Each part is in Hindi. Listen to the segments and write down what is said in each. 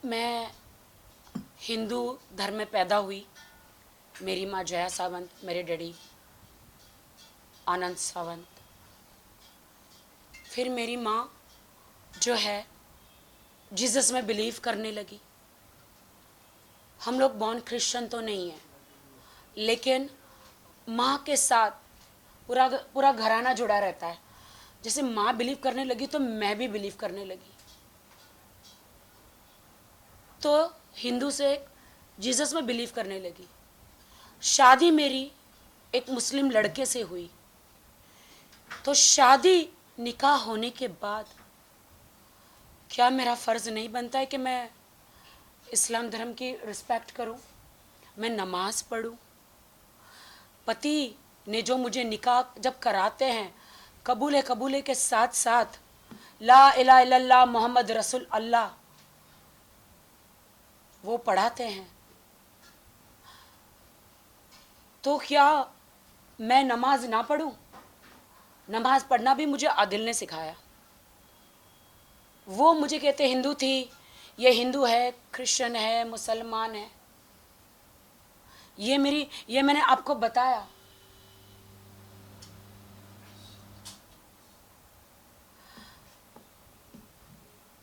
मैं हिंदू धर्म में पैदा हुई। मेरी माँ जया सावंत, मेरे डैडी आनंद सावंत। फिर मेरी माँ जो है जीसस में बिलीव करने लगी। हम लोग बॉर्न क्रिश्चियन तो नहीं है, लेकिन माँ के साथ पूरा पूरा घराना जुड़ा रहता है। जैसे माँ बिलीव करने लगी तो मैं भी बिलीव करने लगी। तो हिंदू से जीसस में बिलीव करने लगी। शादी मेरी एक मुस्लिम लड़के से हुई। तो शादी निकाह होने के बाद क्या मेरा फ़र्ज़ नहीं बनता है कि मैं इस्लाम धर्म की रिस्पेक्ट करूं, मैं नमाज पढ़ूं? पति ने जो मुझे निकाह जब कराते हैं, कबूले के साथ साथ ला इलाहा इल्लल्लाह मोहम्मद रसूल अल्लाह वो पढ़ाते हैं, तो क्या मैं नमाज ना पढ़ूं? नमाज पढ़ना भी मुझे आदिल ने सिखाया। वो मुझे कहते हिंदू थी, ये हिंदू है, क्रिश्चियन है, मुसलमान है। ये मैंने आपको बताया।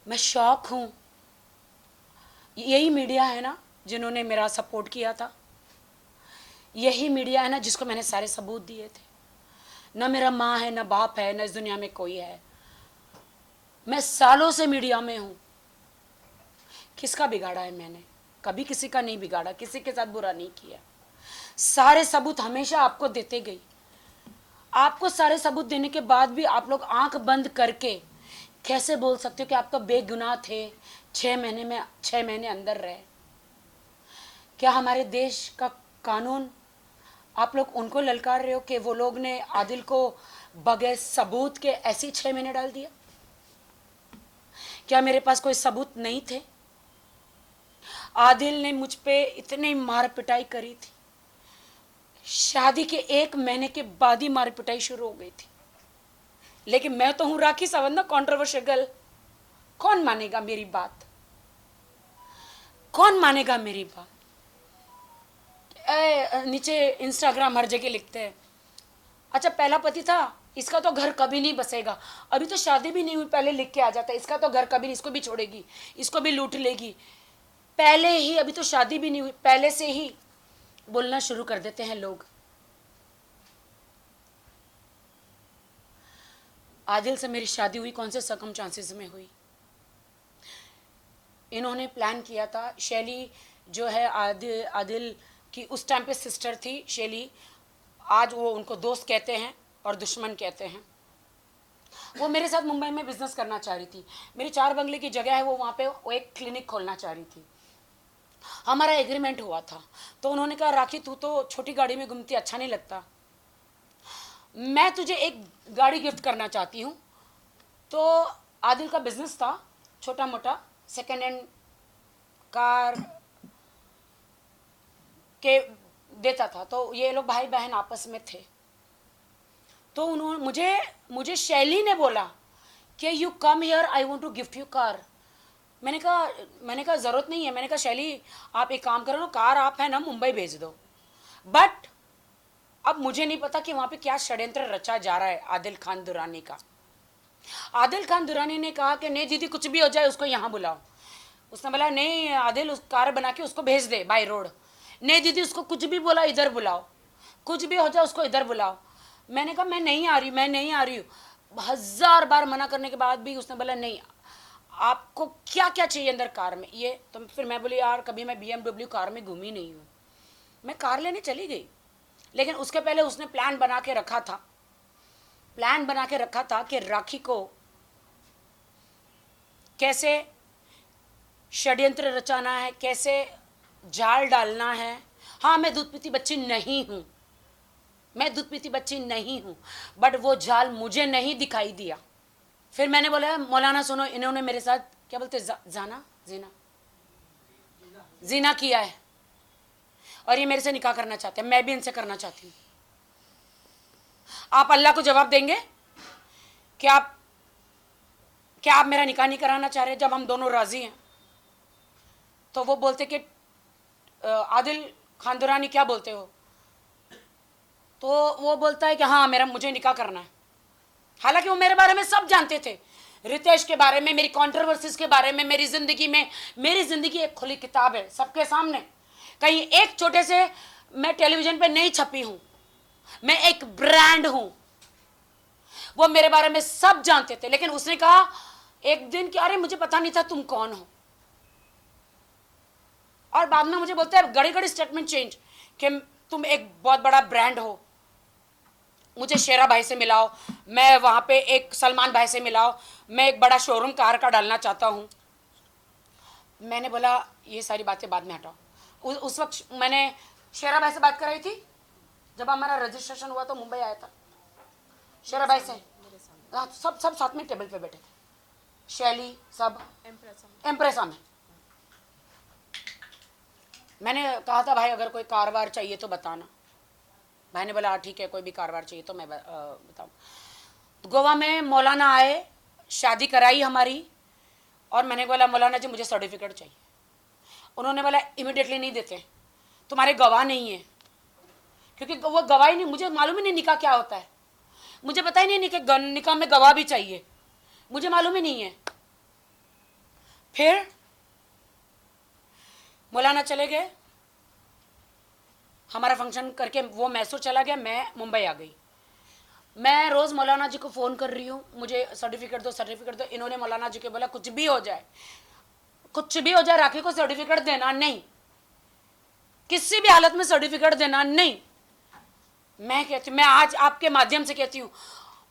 मैं शौक हूँ। यही मीडिया है ना जिन्होंने मेरा सपोर्ट किया था। यही मीडिया है ना जिसको मैंने सारे सबूत दिए थे। न मेरा माँ है, न बाप है, न इस दुनिया में कोई है। मैं सालों से मीडिया में हूँ। किसका बिगाड़ा है मैंने? कभी किसी का नहीं बिगाड़ा, किसी के साथ बुरा नहीं किया। सारे सबूत हमेशा आपको देते गई। आपको सारे सबूत देने के बाद भी आप लोग आंख बंद करके कैसे बोल सकते हो कि आप तो बेगुनाह थे, 6 महीने अंदर रहे? क्या हमारे देश का कानून आप लोग उनको ललकार रहे हो कि वो लोग ने आदिल को बगैर सबूत के ऐसे ही 6 महीने डाल दिया? क्या मेरे पास कोई सबूत नहीं थे? आदिल ने मुझ पे इतनी मार पिटाई करी थी। शादी के 1 महीने के बाद ही मार पिटाई शुरू हो गई थी। लेकिन मैं तो हूं राखी सावंत ना, कॉन्ट्रोवर्शियल। कौन मानेगा मेरी बात? कौन मानेगा मेरी बात? नीचे इंस्टाग्राम हर जगह लिखते हैं, अच्छा पहला पति था, इसका तो घर कभी नहीं बसेगा। अभी तो शादी भी नहीं हुई, पहले लिख के आ जाता है इसका तो घर कभी नहीं, इसको भी छोड़ेगी, इसको भी लूट लेगी। पहले ही, अभी तो शादी भी नहीं हुई, पहले से ही बोलना शुरू कर देते हैं लोग। आदिल से मेरी शादी हुई कौन से सर्कमस्टांसेस में हुई? इन्होंने प्लान किया था। शैली जो है आदिल की उस टाइम पे सिस्टर थी, शैली। आज वो उनको दोस्त कहते हैं और दुश्मन कहते हैं। वो मेरे साथ मुंबई में बिजनेस करना चाह रही थी। मेरी 4 बंगले की जगह है, वो वहाँ पे वो एक क्लिनिक खोलना चाह रही थी। हमारा एग्रीमेंट हुआ था। तो उन्होंने कहा राखी तू तो छोटी गाड़ी में घूमती, अच्छा नहीं लगता, मैं तुझे एक गाड़ी गिफ्ट करना चाहती हूँ। तो आदिल का बिजनेस था छोटा मोटा, सेकेंड हैंड कार के देता था। तो ये लोग भाई बहन आपस में थे। तो उन्होंने मुझे शैली ने बोला कि you come here, I want to gift you car. मैंने कहा ज़रूरत नहीं है। मैंने कहा शैली आप एक काम करो ना, कार आप है ना मुंबई भेज दो। बट अब मुझे नहीं पता कि वहाँ पे क्या षड्यंत्र रचा जा रहा है आदिल खान दुरानी का। आदिल खान दुरानी ने कहा कि नहीं दीदी कुछ भी हो जाए उसको यहाँ बुलाओ। उसने बोला नहीं आदिल, उस कार बना के उसको भेज दे बाय रोड। नहीं दीदी उसको कुछ भी बोला इधर बुलाओ, कुछ भी हो जाए उसको इधर बुलाओ। मैंने कहा मैं नहीं आ रही, मैं नहीं आ रही हूँ। 1000 बार मना करने के बाद भी उसने बोला नहीं, आपको क्या क्या चाहिए अंदर कार में ये। तो फिर मैं बोली यार कभी मैं BMW कार में घूमी नहीं हूँ। मैं कार लेने चली गई। लेकिन उसके पहले उसने प्लान बना के रखा था, कि राखी को कैसे षड्यंत्र रचाना है, कैसे जाल डालना है। हाँ मैं दूध पीती बच्ची नहीं हूँ, बट वो जाल मुझे नहीं दिखाई दिया। फिर मैंने बोला मौलाना सुनो, इन्होंने मेरे साथ क्या बोलते जीना किया है और ये मेरे से निकाह करना चाहते हैं, मैं भी इनसे करना चाहती हूँ। आप अल्लाह को जवाब देंगे कि क्या आप मेरा निकाह नहीं कराना चाह रहे जब हम दोनों राजी हैं? तो वो बोलते कि आदिल खान दुरानी क्या बोलते हो, तो वो बोलता है कि हाँ मेरा मुझे निकाह करना है। हालांकि वो मेरे बारे में सब जानते थे, रितेश के बारे में, मेरी कंट्रोवर्सीज के बारे में, मेरी जिंदगी एक खुली किताब है सबके सामने। कहीं एक छोटे से मैं टेलीविजन पे नहीं छपी हूं, मैं एक ब्रांड हूं। वो मेरे बारे में सब जानते थे, लेकिन उसने कहा एक दिन कि अरे मुझे पता नहीं था तुम कौन हो। और बाद में मुझे बोलते हैं घड़ी घड़ी स्टेटमेंट चेंज कि तुम एक बहुत बड़ा ब्रांड हो, मुझे शेरा भाई से मिलाओ, मैं वहां पे एक सलमान भाई से मिलाओ, मैं एक बड़ा शोरूम कार का डालना चाहता हूं। मैंने बोला ये सारी बातें बाद में हटाओ। उस वक्त मैंने शेरा भाई से बात कराई थी, जब हमारा रजिस्ट्रेशन हुआ तो मुंबई आया था शेरा भाई से। हाँ, सब सब साथ में टेबल पे बैठे थे, शैली सब एम्प्रेसा में। मैंने कहा था भाई अगर कोई कारोबार चाहिए तो बताना। भाई ने बोला ठीक है, कोई भी कारोबार चाहिए तो मैं बताऊँ। तो गोवा में मौलाना आए, शादी कराई हमारी, और मैंने बोला मौलाना जी मुझे सर्टिफिकेट चाहिए। उन्होंने बोला इमिडिएटली नहीं देते, तुम्हारे गवाह नहीं है। क्योंकि वो गवाह ही नहीं, मुझे मालूम ही नहीं निकाह क्या होता है, मुझे पता ही नहीं कि निकाह में गवाह भी चाहिए, मुझे मालूम ही नहीं है। फिर मौलाना चले गए, हमारा फंक्शन करके वो मैसूर चला गया, मैं मुंबई आ गई। मैं रोज़ मौलाना जी को फ़ोन कर रही हूँ, मुझे सर्टिफिकेट दो सर्टिफिकेट दो। इन्होंने मौलाना जी को बोला कुछ भी हो जाए, कुछ भी हो जाए, राखी को सर्टिफिकेट देना नहीं, किसी भी हालत में सर्टिफिकेट देना नहीं। मैं कहती हूँ, मैं आज आपके माध्यम से कहती हूँ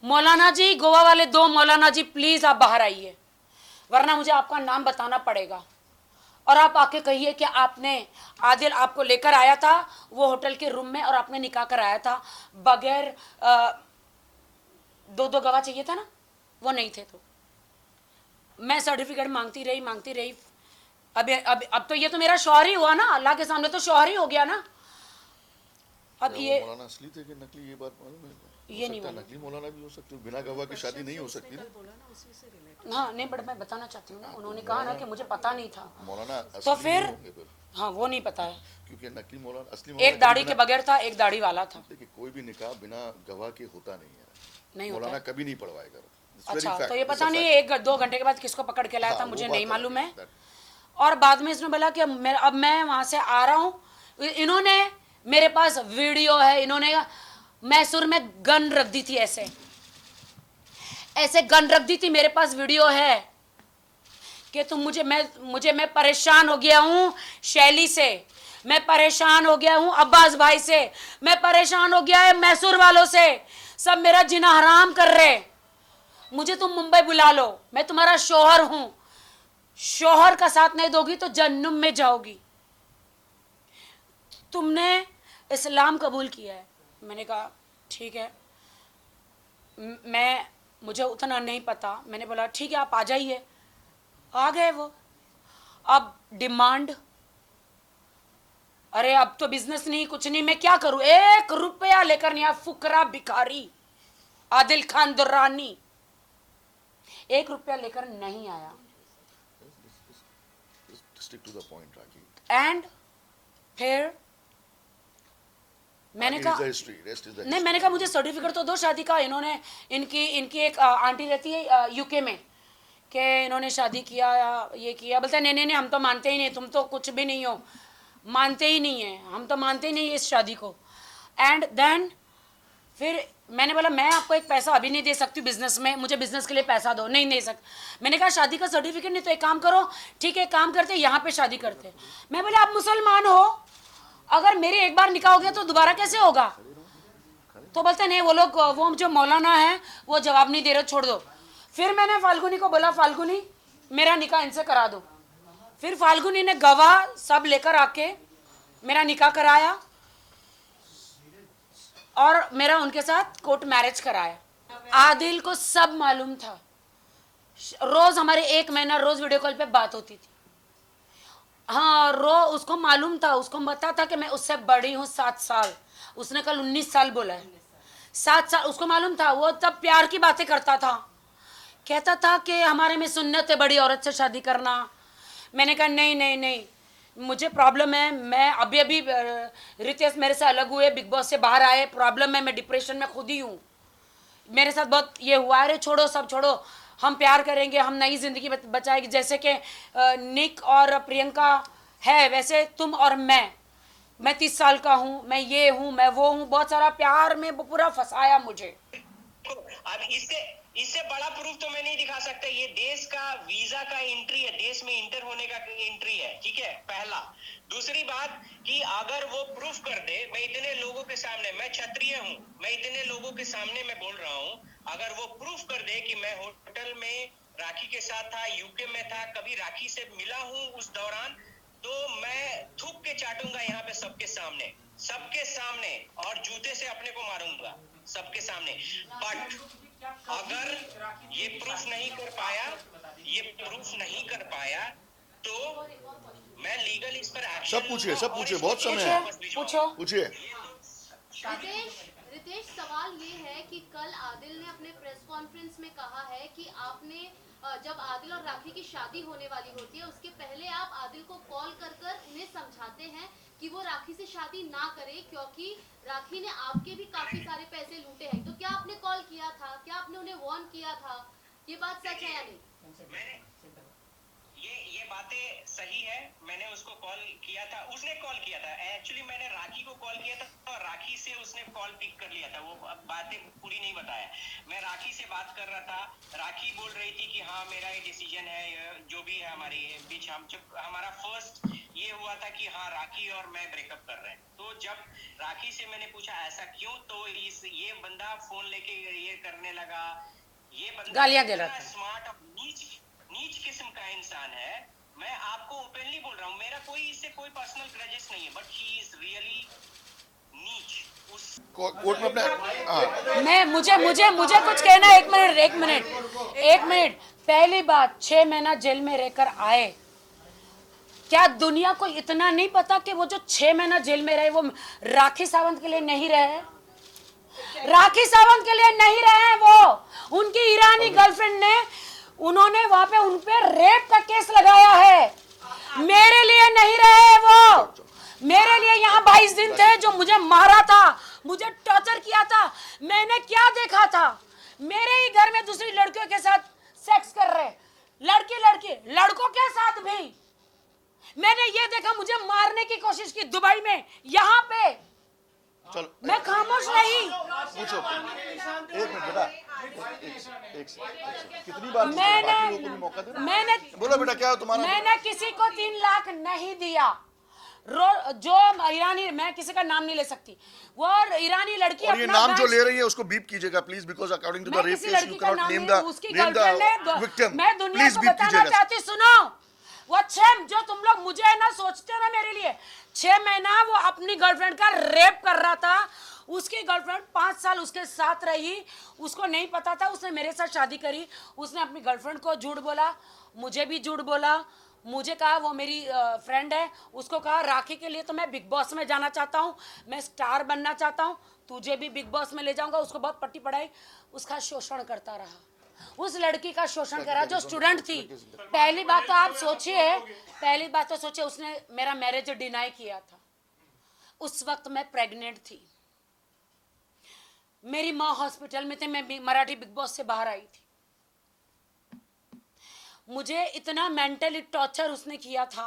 मौलाना जी, गोवा वाले दो मौलाना जी प्लीज़ आप बाहर आइए, वरना मुझे आपका नाम बताना पड़ेगा। और आप आके कहिए कि आपने आदिल आपको लेकर आया था वो होटल के रूम में और आपने निकाह कराया था बगैर दो गवाह चाहिए था ना, वो नहीं थे। तो मैं सर्टिफिकेट मांगती रही। अब तो ये तो मेरा शौहर ही हुआ ना, अल्लाह के सामने तो शौहर ही हो गया ना। अब ये मौलाना असली थे कि नकली, ये बात मालूम है? ये नहीं मालूम। नकली मौलाना भी हो सकते, बिना गवाह की शादी नहीं हो सकती ना। हाँ नहीं, बट मैं बताना चाहती हूँ ना, उन्होंने कहा ना कि मुझे पता नहीं था, मौलाना तो फिर फिर हाँ वो नहीं पता है, क्योंकि नकली मौलाना असली एक दाढ़ी के बगैर था, एक दाढ़ी वाला था। देखिए कोई भी निकाह बिना गवाह के होता नहीं है, नहीं होता मौलाना है। कभी नहीं पढ़वाएगा। अच्छा, तो ये पता नहीं एक दो घंटे के बाद किसको पकड़ के लाया था, मुझे नहीं मालूम है। और बाद में इसने बोला कि अब मैं वहां से आ रहा हूँ। इन्होंने मेरे पास वीडियो है, इन्होंने मैसूर में गन रख दी थी, ऐसे गन रख दी थी, मेरे पास वीडियो है कि तुम मैं परेशान हो गया हूँ शैली से, मैं परेशान हो गया हूँ अब्बास भाई से, मैं परेशान हो गया है मैसूर वालों से, सब मेरा जीना हराम कर रहे, मुझे तुम मुंबई बुला लो, मैं तुम्हारा शौहर हूं, शौहर का साथ नहीं दोगी तो जन्नम में जाओगी। तुमने इस्लाम कबूल किया है। मैंने कहा ठीक है, मुझे उतना नहीं पता। मैंने बोला ठीक है आप आ जाइए। आ गए वो। अब डिमांड, अरे अब तो बिजनेस नहीं कुछ नहीं, मैं क्या करूं, 1 रुपया लेकर नहीं आया, फुकरा भिखारी आदिल खान दुर्रानी 1 रुपया लेकर नहीं आया। Stick to the point, Raki. And फिर मैंने कहा नहीं, मैंने कहा मुझे सर्टिफिकेट तो दो शादी का। इन्होंने इनकी एक आंटी रहती है यूके में, कि इन्होंने शादी किया, ये किया। बोलते नहीं नहीं नहीं, हम तो मानते ही नहीं, तुम तो कुछ भी नहीं हो, मानते ही नहीं है, हम तो मानते ही नहीं इस शादी को। एंड देन फिर मैंने बोला मैं आपको एक पैसा अभी नहीं दे सकती बिजनेस में, मुझे बिजनेस के लिए पैसा दो। नहीं दे सकती। मैंने कहा शादी का सर्टिफिकेट नहीं, तो एक काम करो, ठीक है काम करते यहाँ पे शादी करते। मैं बोला आप मुसलमान हो, अगर मेरी एक बार निकाह हो गया तो दोबारा कैसे होगा। तो बोलते नहीं, वो लोग वो जो मौलाना है वो जवाब नहीं दे रहे, छोड़ दो। फिर मैंने फाल्गुनी को बोला फाल्गुनी मेरा निकाह इनसे करा दो। फिर फाल्गुनी ने गवाह सब लेकर आके मेरा निकाह कराया और मेरा उनके साथ कोर्ट मैरिज कराया। आदिल को सब मालूम था, रोज हमारे 1 महीना रोज वीडियो कॉल पे बात होती थी। हाँ उसको मालूम था, उसको पता था कि मैं उससे बड़ी हूँ 7 साल। उसने कल 19 साल बोला है, 7 साल उसको मालूम था। वो तब प्यार की बातें करता था, कहता था कि हमारे में सुन्नत है बड़ी औरत से शादी करना। मैंने कहा नहीं नहीं नहीं, मुझे प्रॉब्लम है, मैं अभी अभी रितेश मेरे से अलग हुए, बिग बॉस से बाहर आए, प्रॉब्लम है, मैं डिप्रेशन में खुद ही हूँ। मेरे साथ बहुत ये हुआ, अरे छोड़ो सब छोड़ो, हम प्यार करेंगे, हम नई जिंदगी बचाएंगे, जैसे कि निक और प्रियंका है वैसे तुम और मैं 30 साल का हूँ, मैं ये हूँ, मैं वो हूँ, बहुत सारा प्यार में पूरा फंसाया मुझे। अब इससे इससे बड़ा प्रूफ तो मैं नहीं दिखा सकता। ये देश का वीजा का एंट्री है, देश में इंटर होने का एंट्री है, ठीक है, पहला। दूसरी बात कि अगर वो प्रूफ कर दे, मैं इतने लोगों के सामने, मैं क्षत्रिय हूं, मैं इतने लोगों के सामने मैं बोल रहा हूं, अगर वो प्रूफ कर दे कि मैं होटल में राखी के साथ था, यूके में था, कभी राखी से मिला हूं उस दौरान, तो मैं थूक के चाटूंगा यहाँ पे सबके सामने, सबके सामने, और जूते से अपने को मारूंगा सबके सामने। बट अगर ये प्रूफ नहीं कर पाया, ये प्रूफ नहीं कर पाया, तो मैं लीगल इस पर एक्शन सब पूछिए, लूंगा सब और पूछिए, इसको बहुत समय जेल है। वापस भिजवाऊंगा। पूछो। पूछिए। रितेश रितेश, सवाल ये है कि कल आदिल ने अपने प्रेस कॉन्फ्रेंस में कहा है कि आपने जब आदिल और राखी की शादी होने वाली होती है उसके पहले आप आदिल को कॉल कर कर उन्हें समझाते हैं कि वो राखी से शादी ना करे, क्योंकि राखी ने आपके भी काफी सारे पैसे लूटे हैं। तो क्या आपने कॉल किया था, क्या आपने उन्हें वार्न किया था? ये बात सच है या नहीं? मैंने ये बातें सही है, मैंने उसको कॉल किया था, उसने कॉल किया था, एक्चुअली मैंने राखी को कॉल किया था और राखी से उसने कॉल पिक कर लिया था, वो बातें पूरी नहीं बताया। मैं राखी से बात कर रहा था, राखी बोल रही थी कि हाँ मेरा ये डिसीजन है, जो भी है हमारे बीच, हम जब हमारा फर्स्ट ये हुआ था कि हाँ राखी और मैं ब्रेकअप कर रहे हैं, तो जब राखी से मैंने पूछा ऐसा क्यों, तो ये बंदा फोन लेके ये करने लगा, ये बंदा गालियां दे रहा था। स्मार्ट और नीच किस्म का इंसान है। मैं आपको ओपनली बोल रहा हूँ, मेरा कोई इससे कोई पर्सनल ग्रजेस नहीं है, बट ही इज रियली नीच। उस कोर्ट में अपने हाँ, मैं मुझे कुछ कहना है, एक मिनट। पहली बात, 6 महीना जेल में रहकर आए, क्या दुनिया को इतना नहीं पता कि वो जो 6 महीना जेल में रहे वो राखी सावंत के लिए नहीं रहे? राखी सावंत के लिए नहीं रहे हैं वो, उनकी ईरानी गर्लफ्रेंड ने, उन्होंने वहां पे उन पे रेप का केस लगाया है, मेरे लिए नहीं रहे वो। मेरे लिए यहाँ 22 दिन थे, जो मुझे मारा था, मुझे टॉर्चर किया था, मैंने क्या देखा था? मेरे ही घर में दूसरी लड़कियों के साथ सेक्स कर रहे, लड़की लड़कों के साथ भी मैंने ये देखा, मुझे मारने की कोशिश की दुबई में, यहाँ पे चलो मैं खामोश रही। पूछो। एक मिनट बेटा, एक सेकंड। कितनी बार बाकी लोगों को भी मौका दे। मैंने बोलो बेटा, क्या है तुम्हारा? मैंने किसी को 3 लाख नहीं दिया। जो ईरानी, मैं किसी का नाम नहीं ले सकती, वो ईरानी लड़की और ये अपना नाम जो बैंक- ले रही है उसको बीप कीजिएगा please, because according to the मैं रेप किसी केस लड़की यू का कैन नॉट नाम नेम नहीं, उसकी द गर्लफ्रेंड है, विक्टिम। मैं दुनिया प्लीज को बीप बताना कीजिएगा। चाहती, सुनो, वो 6 जो तुम लोग मुझे है ना सोचते हो ना मेरे लिए, 6 महीना वो अपनी गर्लफ्रेंड का रेप कर रहा था, उसकी गर्लफ्रेंड 5 साल उसके साथ रही, उसको नहीं पता था, उसने मेरे साथ शादी करी, उसने अपनी गर्लफ्रेंड को झूठ बोला, मुझे भी झूठ बोला, मुझे कहा वो मेरी फ्रेंड है, उसको कहा राखी के लिए तो मैं बिग बॉस में जाना चाहता हूँ, मैं स्टार बनना चाहता हूँ, तुझे भी बिग बॉस में ले जाऊंगा, उसको बहुत पट्टी पढ़ाई, उसका शोषण करता रहा, उस लड़की का शोषण करा जो स्टूडेंट थी। पहली बात तो आप सोचिए, उसने मेरा मैरिज डिनाई किया था, उस वक्त मैं प्रेग्नेंट थी, मेरी माँ हॉस्पिटल में थी, मैं मराठी बिग बॉस से बाहर आई थी, मुझे इतना मेंटली टॉर्चर उसने किया था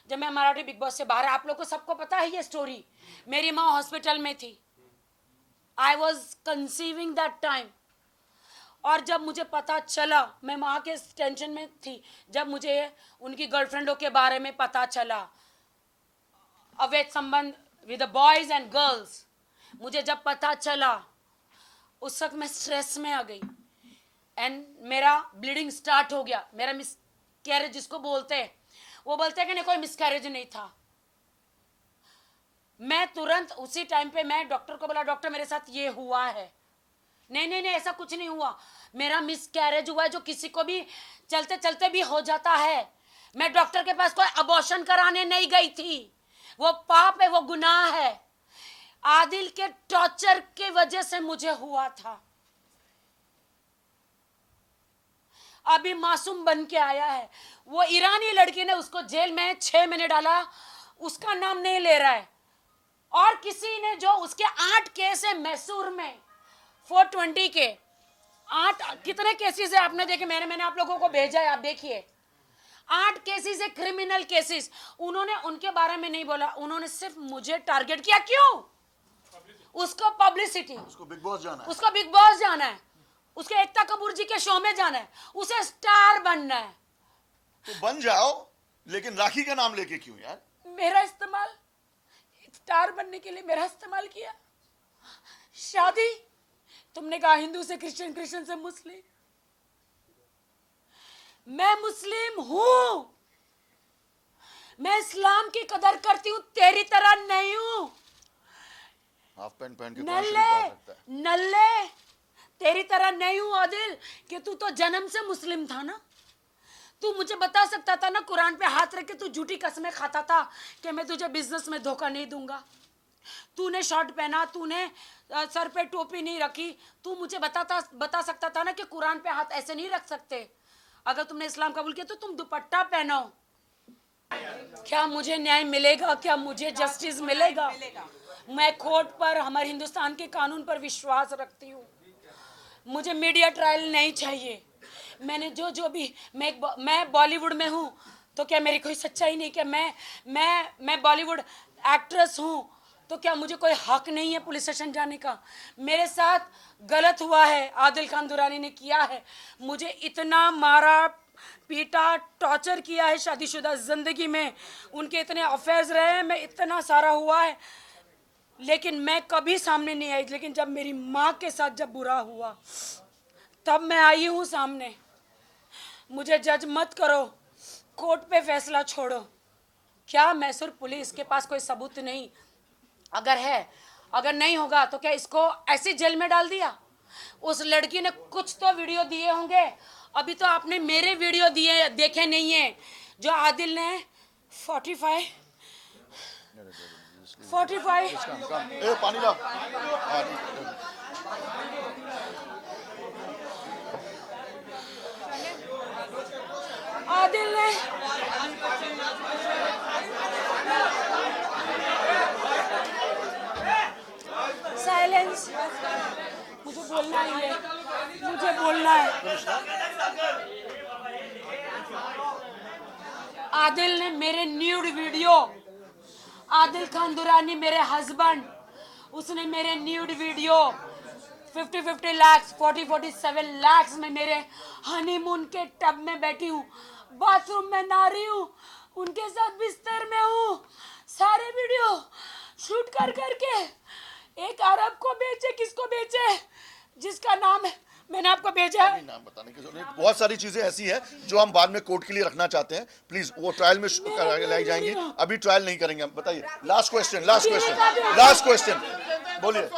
जब मैं मराठी बिग बॉस से बाहर, आप लोगों को सबको पता है ये स्टोरी, मेरी माँ हॉस्पिटल में थी, I was conceiving that time, और जब मुझे पता चला, मैं माँ के टेंशन में थी, जब मुझे उनकी गर्लफ्रेंडों के बारे में पता चला, अवैध संबंध विद बॉयज एंड गर्ल्स, मुझे जब पता चला, उस वक्त मैं स्ट्रेस में आ गई एंड मेरा ब्लीडिंग स्टार्ट हो गया, मेरा मिसकैरेज जिसको बोलते हैं, वो बोलते हैं कि नहीं कोई मिसकैरेज नहीं था। मैं तुरंत उसी टाइम पे मैं डॉक्टर को बोला, डॉक्टर मेरे साथ ये हुआ है, नहीं ऐसा कुछ नहीं हुआ, मेरा मिसकैरेज हुआ है जो किसी को भी चलते चलते भी हो जाता है, मैं डॉक्टर के पास कोई अबॉर्शन कराने नहीं गई थी, वो पाप है, वो गुनाह है, आदिल के टॉर्चर के वजह से मुझे हुआ था, अभी मासूम बन के आया है, वो ईरानी लड़की ने उसको जेल में 6 महीने डाला, उसका नाम नहीं ले रहा है। और किसी ने जो उसके 8 केस है मैसूर में 420 के 8 कितने केसेस है आपने देखे, मैंने आप लोगों को भेजा है, आप देखिए 8 केसेस है क्रिमिनल केसेस। उन्होंने उनके बारे में नहीं बोला, उन्होंने सिर्फ मुझे टारगेट किया। क्यों? उसको पब्लिसिटी, उसको बिग बॉस जाना है। उसको बिग बॉस जाना है, उसके एकता कपूर जी के शो में जाना है, उसे स्टार बनना है। तो बन जाओ, लेकिन राखी का नाम लेके क्यों यार? मेरा इस्तेमाल स्टार बनने के लिए मेरा इस्तेमाल किया। शादी तुमने कहा हिंदू से क्रिश्चियन, क्रिश्चियन से मुस्लिम। मैं मुस्लिम हूं, मैं इस्लाम की कदर करती हूं, तेरी तरह नहीं हूं। हाफ पैंट पहन के कौन शरीफ नल्ले आ सकता है? नल्ले तेरी तरह नहीं हूं आदिल कि तू तो जन्म से मुस्लिम था ना। तू मुझे बता सकता था ना, कुरान पे हाथ रख के तू झूठी कसमें खाता था कि मैं तुझे बिजनेस में धोखा नहीं दूंगा। तूने शर्ट पहना, तूने सर पे टोपी नहीं रखी, तू मुझे बता सकता था ना कि कुरान पे हाथ ऐसे नहीं रख सकते। अगर तुमने इस्लाम कबूल किया तो तुम दुपट्टा पहनो। क्या मुझे न्याय मिलेगा? क्या मुझे जस्टिस मिलेगा? मैं कोर्ट पर, हमारे हिंदुस्तान के कानून पर विश्वास रखती हूँ। मुझे मीडिया ट्रायल नहीं चाहिए। मैंने जो भी मैं बॉलीवुड में हूँ तो क्या मेरी कोई सच्चाई नहीं? क्या मैं बॉलीवुड एक्ट्रेस हूँ तो क्या मुझे कोई हक नहीं है पुलिस स्टेशन जाने का? मेरे साथ गलत हुआ है, आदिल खान दुरानी ने किया है, मुझे इतना मारा पीटा टॉर्चर किया है शादीशुदा जिंदगी में, उनके इतने अफेयर्स रहे हैं, मैं इतना सारा हुआ है, लेकिन मैं कभी सामने नहीं आई। लेकिन जब मेरी माँ के साथ जब बुरा हुआ तब मैं आई हूँ सामने। मुझे जज मत करो, कोर्ट पे फैसला छोड़ो। क्या मैसूर पुलिस के पास कोई सबूत नहीं? अगर है, अगर नहीं होगा तो क्या इसको ऐसे जेल में डाल दिया? उस लड़की ने कुछ तो वीडियो दिए होंगे। अभी तो आपने मेरे वीडियो दिए देखे नहीं है, जो आदिल ने 45 ए पानी ला। आदिल ने साइलेंस, मुझे बोलना ही है, मुझे बोलना है। आदिल ने मेरे न्यूड वीडियो, आदिल खान दुरानी मेरे हस्बैंड, उसने मेरे न्यूड वीडियो 50 लाख 47 लाख में मेरे हनीमून के टब में बैठी हूँ, बाथरूम में नहा रही हूँ, उनके साथ बिस्तर में हूँ, सारे वीडियो शूट कर करके एक अरब को बेचे। किसको बेचे? जिसका नाम है, मैंने आपको भेजा है। नाम बताने की जरूरत नहीं। बहुत सारी चीजें ऐसी हैं जो हम बाद में कोर्ट के लिए रखना चाहते हैं। प्लीज वो ट्रायल में लाई जाएंगी, अभी ट्रायल नहीं करेंगे हम। बताइए, लास्ट क्वेश्चन बोलिए।